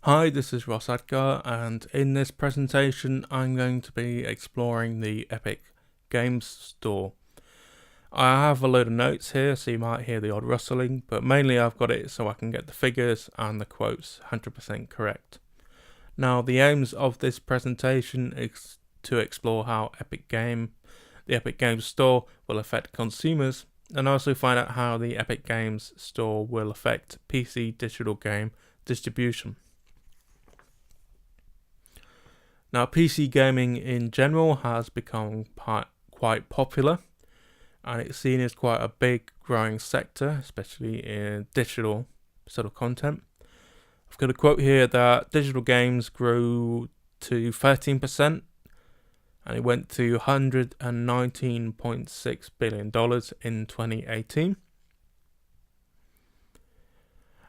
Hi, this is Ross Adgar, and in this presentation I'm going to be exploring the Epic Games Store. I have a load of notes here, so you might hear the odd rustling, but mainly I've got it so I can get the figures and the quotes 100% correct. Now, the aims of this presentation is to explore how the Epic Games Store will affect consumers, and also find out how the Epic Games Store will affect PC digital game distribution. Now, PC gaming in general has become quite popular, and it's seen as quite a big growing sector, especially in digital sort of content. I've got a quote here that digital games grew to 13%, and it went to $119.6 billion in 2018.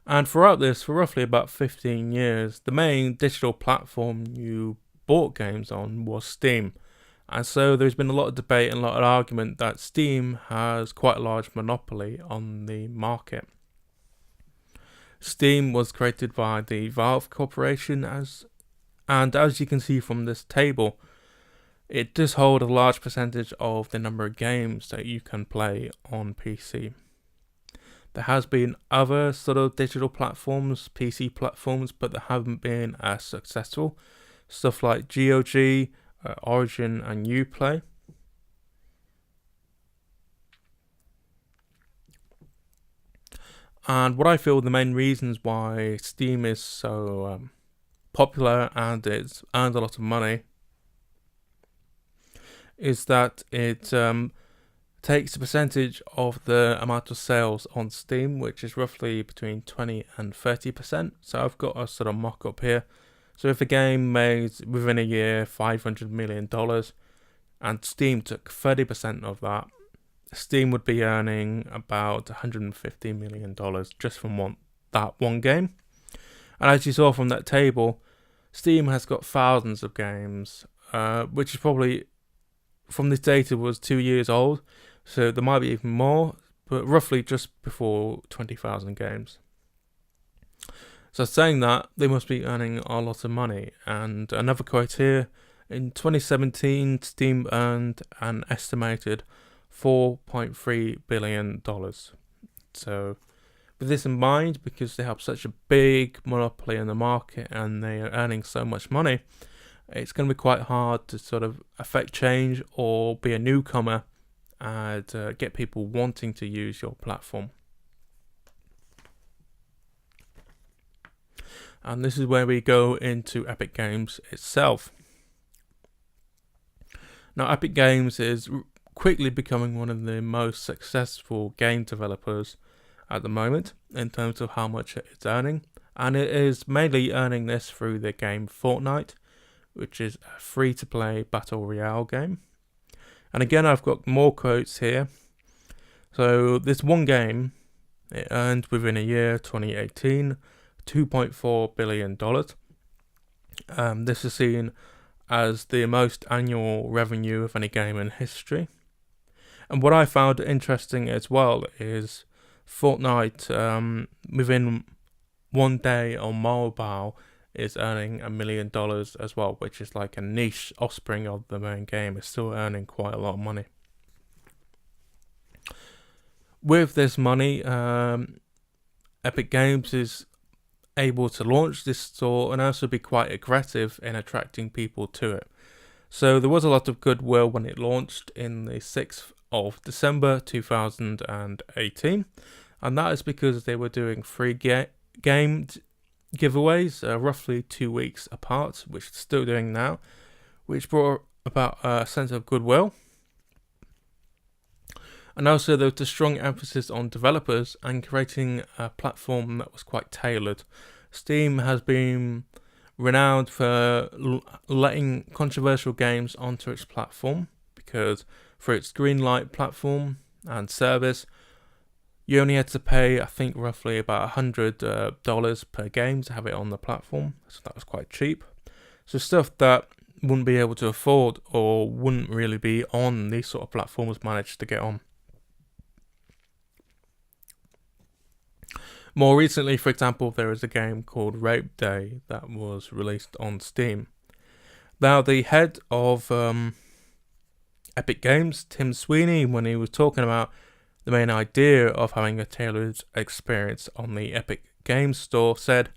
And throughout this, for roughly about 15 years, the main digital platform you bought games on was Steam, and so there's been a lot of debate and a lot of argument that Steam has quite a large monopoly on the market. Steam was created by the Valve Corporation, and as you can see from this table, it does hold a large percentage of the number of games that you can play on PC. There has been other sort of digital platforms, PC platforms, but they haven't been as successful. Stuff like GOG, Origin and Uplay. And what I feel the main reasons why Steam is so popular and it's earned a lot of money is that it takes a percentage of the amount of sales on Steam, which is roughly between 20 and 30%. So I've got a sort of mock-up here. So if a game made within a year $500 million and Steam took 30% of that, Steam would be earning about $150 million just from that one game. And as you saw from that table, Steam has got thousands of games, which is probably, from this data, was 2 years old. So there might be even more, but roughly just before 20,000 games. So saying that, they must be earning a lot of money. And another quote here, in 2017, Steam earned an estimated $4.3 billion. So with this in mind, because they have such a big monopoly in the market and they are earning so much money, it's going to be quite hard to sort of affect change or be a newcomer and get people wanting to use your platform. And this is where we go into Epic Games itself. Now, Epic Games is quickly becoming one of the most successful game developers at the moment in terms of how much it's earning. And it is mainly earning this through the game Fortnite, which is a free-to-play battle royale game. And again, I've got more quotes here. So this one game, it earned within a year, 2018, $2.4 billion. This is seen as the most annual revenue of any game in history. And what I found interesting as well is Fortnite, within one day on mobile, is earning $1 million as well, which is like a niche offspring of the main game. It's still earning quite a lot of money. With this money, Epic Games is able to launch this store and also be quite aggressive in attracting people to it. So there was a lot of goodwill when it launched in the 6th of December 2018, and that is because they were doing free game giveaways roughly 2 weeks apart, which they're still doing now, which brought about a sense of goodwill. And also there was a strong emphasis on developers and creating a platform that was quite tailored. Steam has been renowned for letting controversial games onto its platform, because for its Greenlight platform and service, you only had to pay, I think, roughly about $100 per game to have it on the platform. So that was quite cheap. So stuff that wouldn't be able to afford or wouldn't really be on these sort of platforms managed to get on. More recently, for example, there is a game called Rape Day that was released on Steam. Now, the head of Epic Games, Tim Sweeney, when he was talking about the main idea of having a tailored experience on the Epic Games Store, said,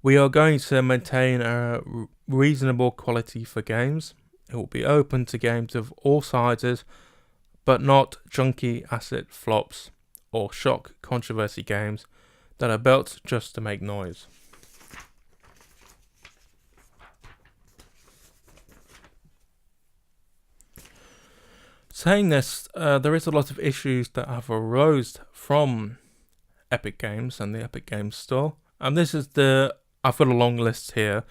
"We are going to maintain a reasonable quality for games. It will be open to games of all sizes, but not junky asset flops or shock controversy games that are built just to make noise." Saying this, there is a lot of issues that have arose from Epic Games and the Epic Games Store. And this is I've got a long list here,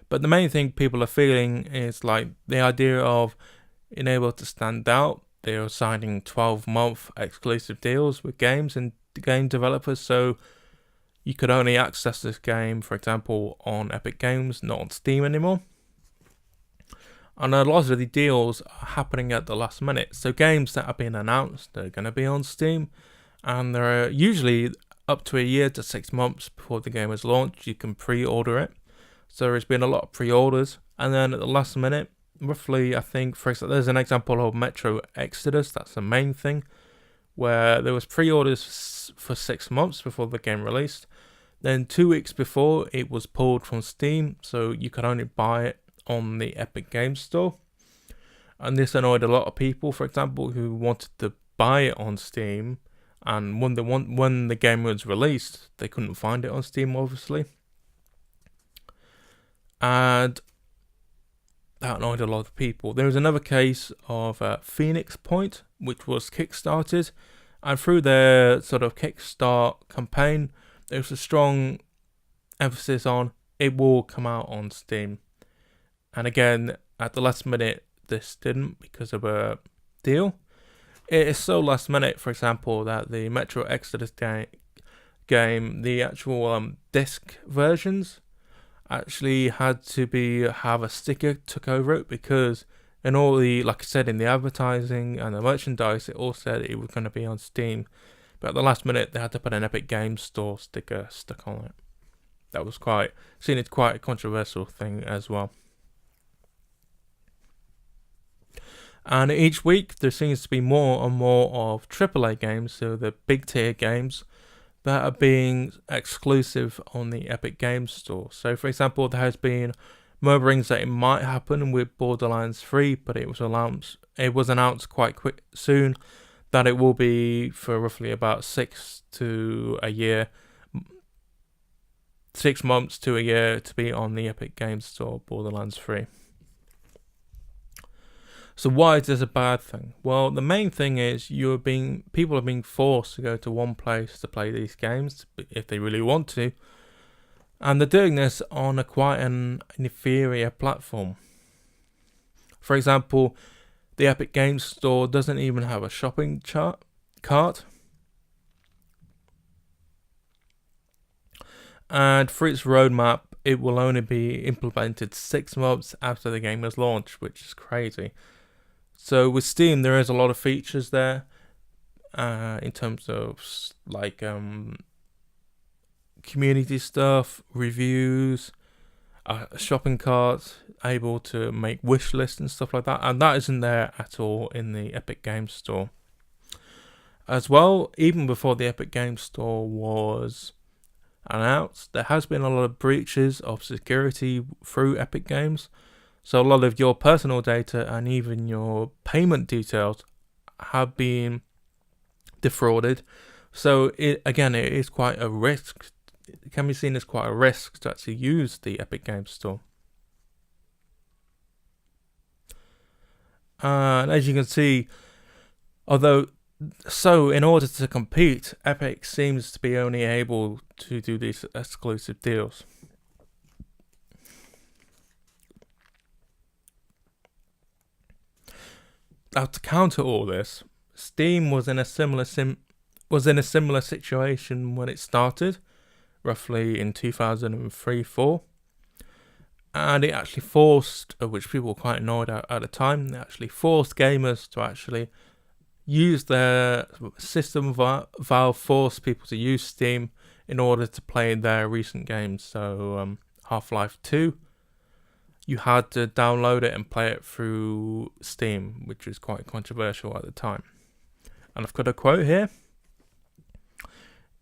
but the main thing people are feeling is like the idea of being able to stand out. They are signing 12-month exclusive deals with games and game developers, so you could only access this game, for example, on Epic Games, not on Steam anymore. And a lot of the deals are happening at the last minute. So games that have been announced, they're going to be on Steam, and they're usually up to a year to 6 months before the game is launched. You can pre-order it. So there's been a lot of pre-orders, and then at the last minute, roughly, I think, for example, there's an example of Metro Exodus. That's the main thing, where there was pre-orders for 6 months before the game released. Then 2 weeks before, it was pulled from Steam, so you could only buy it on the Epic Games Store. And this annoyed a lot of people, for example, who wanted to buy it on Steam, and when the game was released, they couldn't find it on Steam, obviously. And that annoyed a lot of people. There was another case of Phoenix Point, which was kickstarted, and through their sort of Kickstart campaign, there was a strong emphasis on it will come out on Steam. And again, at the last minute, this didn't because of a deal. It is so last minute, for example, that the Metro Exodus game, the actual disc versions, actually had to have a sticker took over it, because in all the, like I said, in the advertising and the merchandise, it all said it was going to be on Steam. But at the last minute, they had to put an Epic Games Store sticker stuck on it. That was quite a controversial thing as well. And each week, there seems to be more and more of AAA games, so the big tier games, that are being exclusive on the Epic Games Store. So, for example, there has been murmurings that it might happen with Borderlands 3, but it was announced quite soon that it will be for roughly about 6 months to a year to be on the Epic Games Store, Borderlands 3. So why is this a bad thing? Well, the main thing is people are being forced to go to one place to play these games if they really want to, and they're doing this on quite an inferior platform. For example, the Epic Games Store doesn't even have a shopping cart, and for its roadmap, it will only be implemented 6 months after the game is launched, which is crazy. So with Steam, there is a lot of features there in terms of like community stuff, reviews, a shopping cart, able to make wish lists and stuff like that, and that isn't there at all in the Epic Games Store. As well, even before the Epic Games Store was announced, there has been a lot of breaches of security through Epic Games. So a lot of your personal data and even your payment details have been defrauded. So it is quite a risk. It can be seen as quite a risk to actually use the Epic Games Store. And as you can see, in order to compete, Epic seems to be only able to do these exclusive deals. Now, to counter all this, Steam was in a similar situation when it started, roughly in 2003-04, and it actually forced, which people were quite annoyed at the time, it actually forced gamers to actually use their system. Valve forced people to use Steam in order to play their recent games. So Half-Life 2, you had to download it and play it through Steam, which was quite controversial at the time. And I've got a quote here.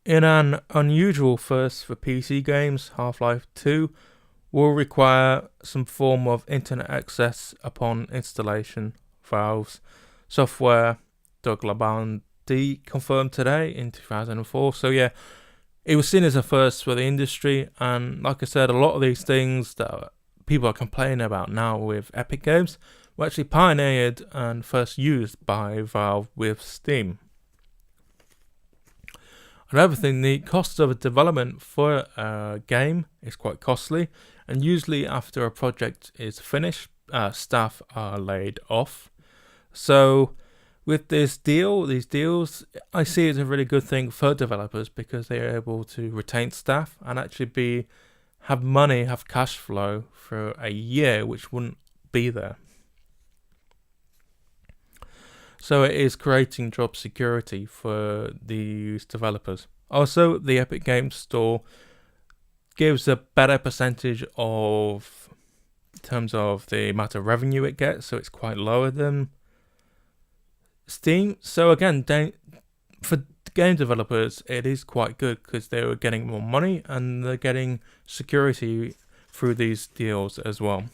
In an unusual first for PC games, Half-Life 2 will require some form of internet access upon installation. Valve's software Doug Labandi confirmed today in 2004. So yeah, it was seen as a first for the industry, and like I said, a lot of these things that people are complaining about now with Epic Games were actually pioneered and first used by Valve with Steam. Another thing, the cost of a development for a game is quite costly, and usually after a project is finished, staff are laid off. So with these deals, I see it as a really good thing for developers because they are able to retain staff and actually have cash flow for a year, which wouldn't be there. So it is creating job security for these developers. Also, the Epic Games Store gives a better percentage in terms of the amount of revenue it gets, so it's quite lower than Steam. So again, for game developers, it is quite good because they're getting more money and they're getting security through these deals as well.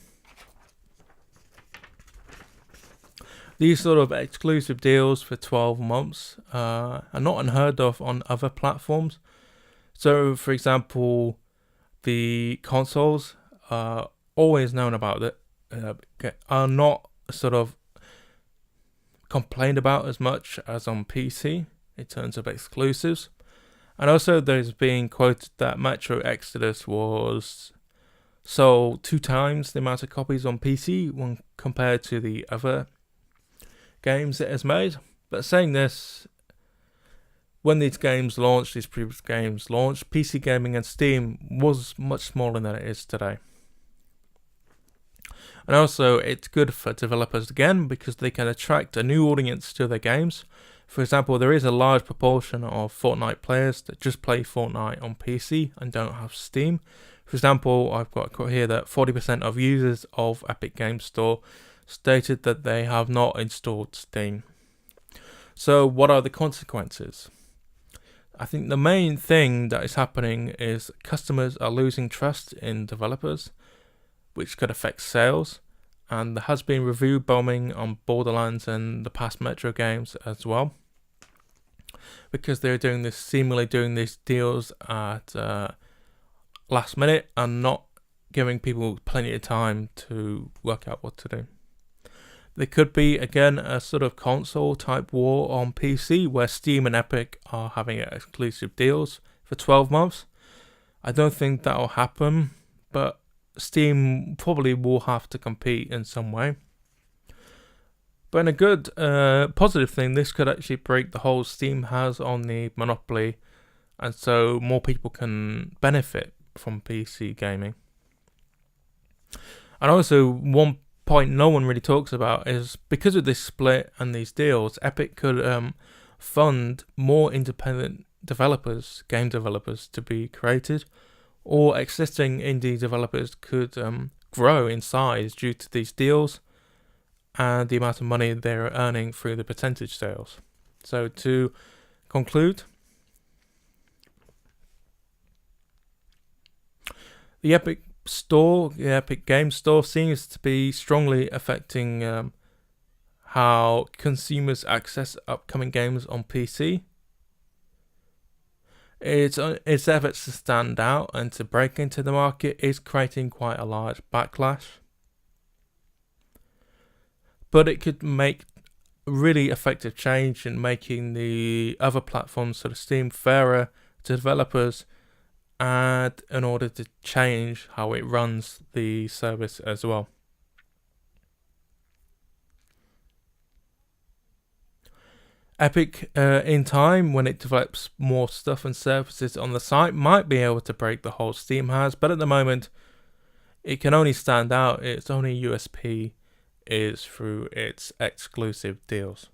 These sort of exclusive deals for 12 months are not unheard of on other platforms. So, for example, the consoles are always known about it, are not sort of complained about as much as on PC in terms of exclusives. And also there's being quoted that Metro Exodus was sold 2 times the amount of copies on PC when compared to the other games it has made. But saying this, when these previous games launched, PC gaming and Steam was much smaller than it is today. And also, it's good for developers again because they can attract a new audience to their games. For example, there is a large proportion of Fortnite players that just play Fortnite on PC and don't have Steam. For example, I've got a quote here that 40% of users of Epic Games Store stated that they have not installed Steam. So what are the consequences? I think the main thing that is happening is customers are losing trust in developers, which could affect sales, and there has been review bombing on Borderlands and the past Metro games as well, because they're seemingly doing these deals at last minute and not giving people plenty of time to work out what to do. There could be, again, a sort of console type war on PC where Steam and Epic are having exclusive deals for 12 months. I don't think that'll happen, but Steam probably will have to compete in some way. But in a good, positive thing, this could actually break the hold Steam has on the monopoly, and so more people can benefit from PC gaming. And also, one point no one really talks about is because of this split and these deals, Epic could fund more independent developers, game developers, to be created, or existing indie developers could grow in size due to these deals and the amount of money they're earning through the percentage sales. So to conclude, the Epic Games Store seems to be strongly affecting how consumers access upcoming games on PC. Its efforts to stand out and to break into the market is creating quite a large backlash. But it could make really effective change in making the other platforms, sort of Steam, fairer to developers, and in order to change how it runs the service as well. Epic, in time, when it develops more stuff and services on the site, might be able to break the hold Steam has, but at the moment, it can only stand out. Its only USP is through its exclusive deals.